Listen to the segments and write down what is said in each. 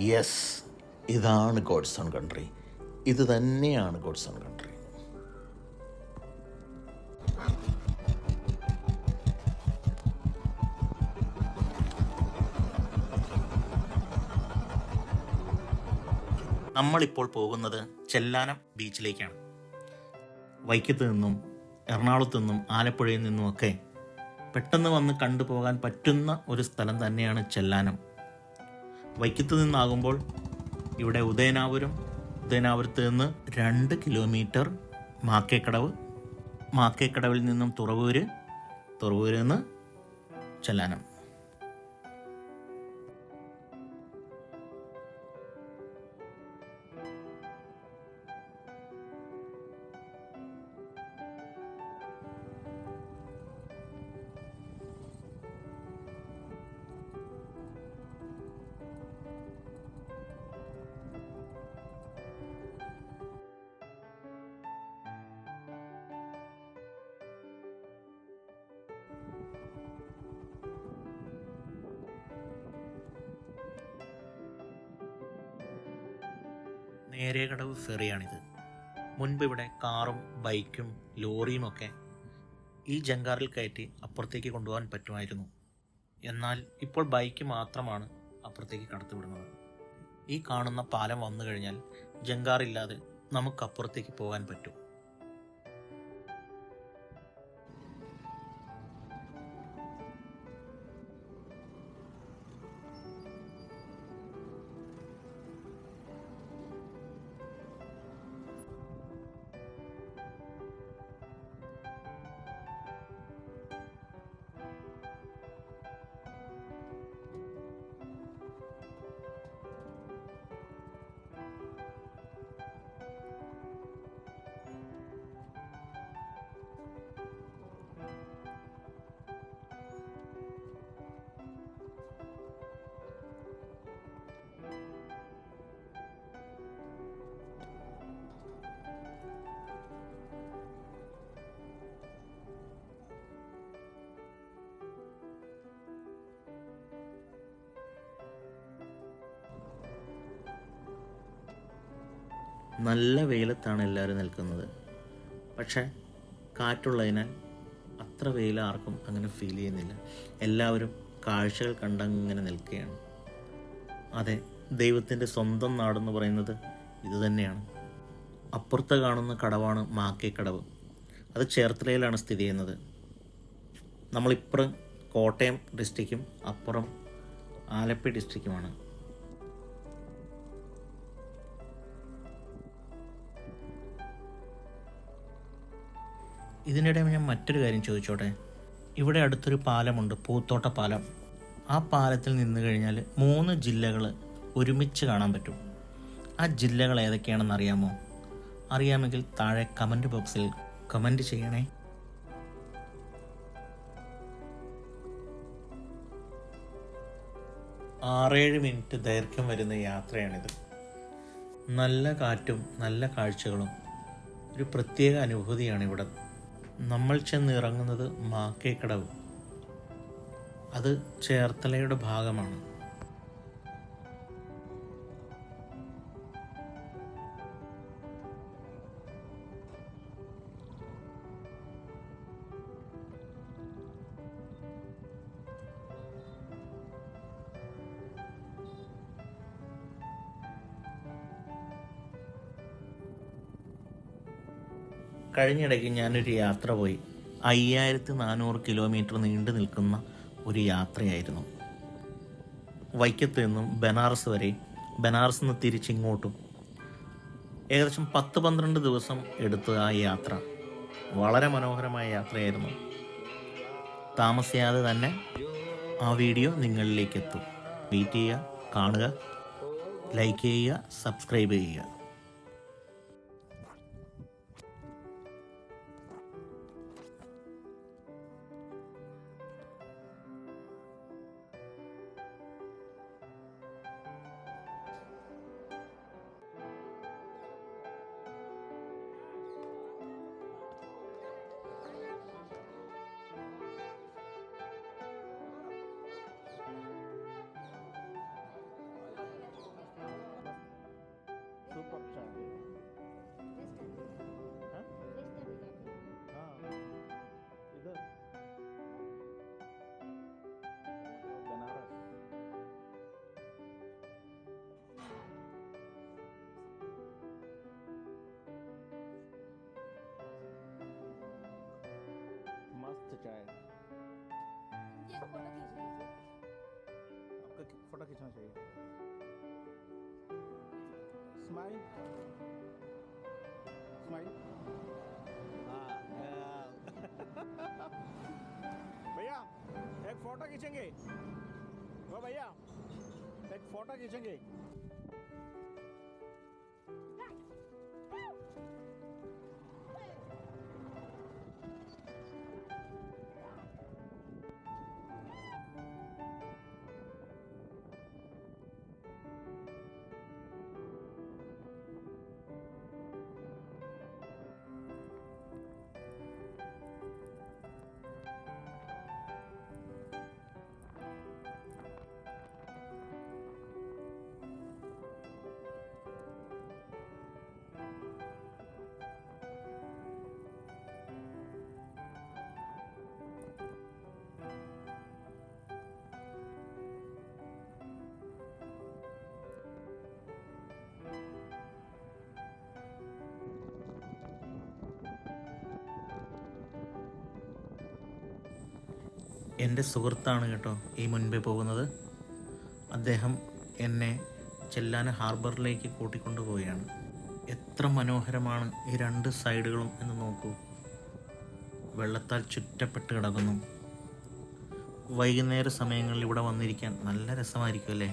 Yes, ഇതാണ് God's own country. ഇത് തന്നെയാണ് ഗോഡ്സ് ഓൺ കൺട്രി. നമ്മളിപ്പോൾ പോകുന്നത് ചെല്ലാനം ബീച്ചിലേക്കാണ്. വൈക്കത്ത് നിന്നും എറണാകുളത്തു നിന്നും ആലപ്പുഴയിൽ നിന്നുമൊക്കെ പെട്ടെന്ന് വന്ന് കണ്ടുപോകാൻ പറ്റുന്ന ഒരു സ്ഥലം തന്നെയാണ് ചെല്ലാനം. വൈക്കത്ത് നിന്നാകുമ്പോൾ ഇവിടെ ഉദയനാപുരത്ത് നിന്ന് 2 കിലോമീറ്റർ മാക്കേക്കടവിൽ നിന്നും തുറവൂരിൽ നിന്ന് ചെല്ലാനം. നേരേകടവ് ഫെറിയാണിത്. മുൻപ് ഇവിടെ കാറും ബൈക്കും ലോറിയും ഒക്കെ ഈ ജങ്കാറിൽ കയറ്റി അപ്പുറത്തേക്ക് കൊണ്ടുപോകാൻ പറ്റുമായിരുന്നു. എന്നാൽ ഇപ്പോൾ ബൈക്ക് മാത്രമാണ് അപ്പുറത്തേക്ക് കടത്തിവിടുന്നത്. ഈ കാണുന്ന പാലം വന്നു കഴിഞ്ഞാൽ ജങ്കാറില്ലാതെ നമുക്ക് അപ്പുറത്തേക്ക് പോകാൻ പറ്റും. നല്ല വെയിലത്താണ് എല്ലാവരും നിൽക്കുന്നത്. പക്ഷേ കാറ്റുള്ളതിനാൽ അത്ര വെയിൽ ആർക്കും അങ്ങനെ ഫീൽ ചെയ്യുന്നില്ല. എല്ലാവരും കാഴ്ചകൾ കണ്ടങ്ങനെ നിൽക്കുകയാണ്. അതെ, ദൈവത്തിൻ്റെ സ്വന്തം നാടെന്ന് പറയുന്നത് ഇതുതന്നെയാണ്. അപ്പുറത്ത് കാണുന്ന കടവാണ് മാക്കേക്കടവ്. അത് ചേർത്തലയിലാണ് സ്ഥിതി ചെയ്യുന്നത്. നമ്മളിപ്പുറം കോട്ടയം ഡിസ്ട്രിക്റ്റും അപ്പുറം ആലപ്പുഴ ഡിസ്ട്രിക്റ്റുമാണ്. ഇതിനിടെ ഞാൻ മറ്റൊരു കാര്യം ചോദിച്ചോട്ടെ. ഇവിടെ അടുത്തൊരു പാലമുണ്ട്, പൂത്തോട്ട പാലം. ആ പാലത്തിൽ നിന്ന് കഴിഞ്ഞാൽ 3 ജില്ലകൾ ഒരുമിച്ച് കാണാൻ പറ്റും. ആ ജില്ലകൾ ഏതൊക്കെയാണെന്ന് അറിയാമോ? അറിയാമെങ്കിൽ താഴെ കമൻറ്റ് ബോക്സിൽ കമൻറ്റ് ചെയ്യണേ. ആറേഴ് മിനിറ്റ് ദൈർഘ്യം വരുന്ന യാത്രയാണിത്. നല്ല കാറ്റും നല്ല കാഴ്ചകളും ഒരു പ്രത്യേക അനുഭൂതിയാണ് ഇവിടെ. നമ്മൾ ചെന്നിറങ്ങുന്നത് മാക്കേക്കടവ്. അത് ചേർത്തലയുടെ ഭാഗമാണ്. കഴിഞ്ഞിടയ്ക്ക് ഞാനൊരു യാത്ര പോയി. 5400 കിലോമീറ്റർ നീണ്ടു നിൽക്കുന്ന ഒരു യാത്രയായിരുന്നു. വൈക്കത്ത് നിന്നും ബനാറസ് വരെ, ബനാറസ് നിന്ന് തിരിച്ചിങ്ങോട്ടും ഏകദേശം 10-12 ദിവസം എടുത്ത ആ യാത്ര വളരെ മനോഹരമായ യാത്രയായിരുന്നു. താമസിയാതെ തന്നെ ആ വീഡിയോ നിങ്ങളിലേക്ക് എത്തും. വെയിറ്റ് ചെയ്യുക, കാണുക, ലൈക്ക് ചെയ്യുക, സബ്സ്ക്രൈബ് ചെയ്യുക. फोटो खींचना चाहिए। Smile smile. भैया एक फोटो खींचेंगे, वो भैया एक फोटो खींचेंगे। എൻ്റെ സുഹൃത്താണ് കേട്ടോ ഈ മുൻപേ പോകുന്നത്. അദ്ദേഹം എന്നെ ചെല്ലാനം ഹാർബറിലേക്ക് കൂട്ടിക്കൊണ്ടുപോവുകയാണ്. എത്ര മനോഹരമാണ് ഈ രണ്ട് സൈഡുകളും എന്ന് നോക്കൂ. വെള്ളത്താൽ ചുറ്റപ്പെട്ട് കിടക്കുന്നു. വൈകുന്നേര സമയങ്ങളിൽ ഇവിടെ വന്നിരിക്കാൻ നല്ല രസമായിരിക്കും അല്ലേ?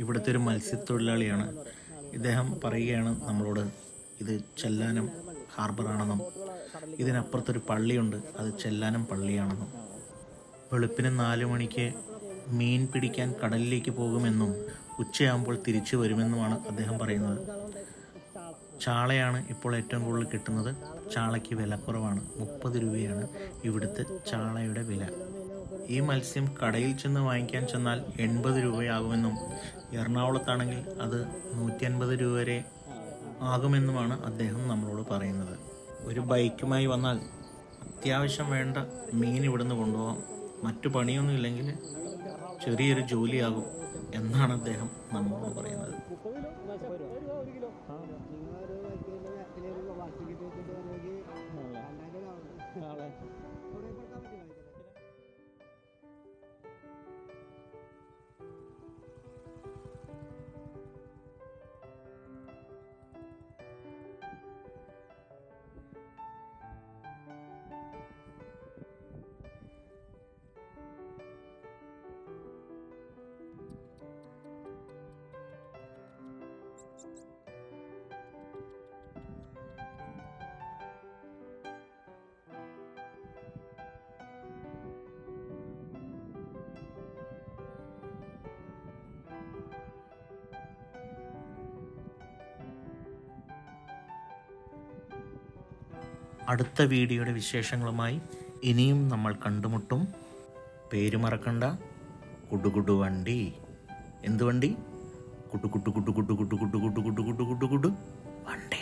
ഇവിടുത്തെ ഒരു മത്സ്യത്തൊഴിലാളിയാണ്. ഇദ്ദേഹം പറയുകയാണ് നമ്മളോട് ഇത് ചെല്ലാനം ഹാർബറാണെന്നും ഇതിനപ്പുറത്തൊരു പള്ളിയുണ്ട്, അത് ചെല്ലാനം പള്ളിയാണെന്നും. വെളുപ്പിന് 4 മണിക്ക് മീൻ പിടിക്കാൻ കടലിലേക്ക് പോകുമെന്നും ഉച്ചയാകുമ്പോൾ തിരിച്ചു വരുമെന്നുമാണ് അദ്ദേഹം പറയുന്നത്. ചാളയാണ് ഇപ്പോൾ ഏറ്റവും കൂടുതൽ കിട്ടുന്നത്. ചാളയ്ക്ക് വില കുറവാണ്, 30 രൂപയാണ് ഇവിടുത്തെ ചാളയുടെ വില. ഈ മത്സ്യം കടയിൽ ചെന്ന് വാങ്ങിക്കാൻ ചെന്നാൽ 80 രൂപയാകുമെന്നും എറണാകുളത്താണെങ്കിൽ അത് 150 രൂപ വരെ ആകുമെന്നുമാണ് അദ്ദേഹം നമ്മളോട് പറയുന്നത്. ഒരു ബൈക്കുമായി വന്നാൽ അത്യാവശ്യം വേണ്ട മീൻ ഇവിടുന്ന് കൊണ്ടുപോകാം, മറ്റു പണിയൊന്നും ഇല്ലെങ്കിൽ ചെറിയൊരു ജോലിയാകും എന്നാണ് അദ്ദേഹം നമ്മളോട് പറയുന്നത്. അടുത്ത വീഡിയോയുടെ വിശേഷങ്ങളുമായി ഇനിയും നമ്മൾ കണ്ടുമുട്ടും. പേര് മറക്കണ്ട, കുടുകുടു വണ്ടി. എന്ത് വണ്ടി? കുട്ടു കുട്ടു കുട്ടു കുട്ടു കുട്ടു കുട്ടു കുട്ടു കുട്ടു കുട്ടു കുട്ടു കുട്ടു വണ്ടി.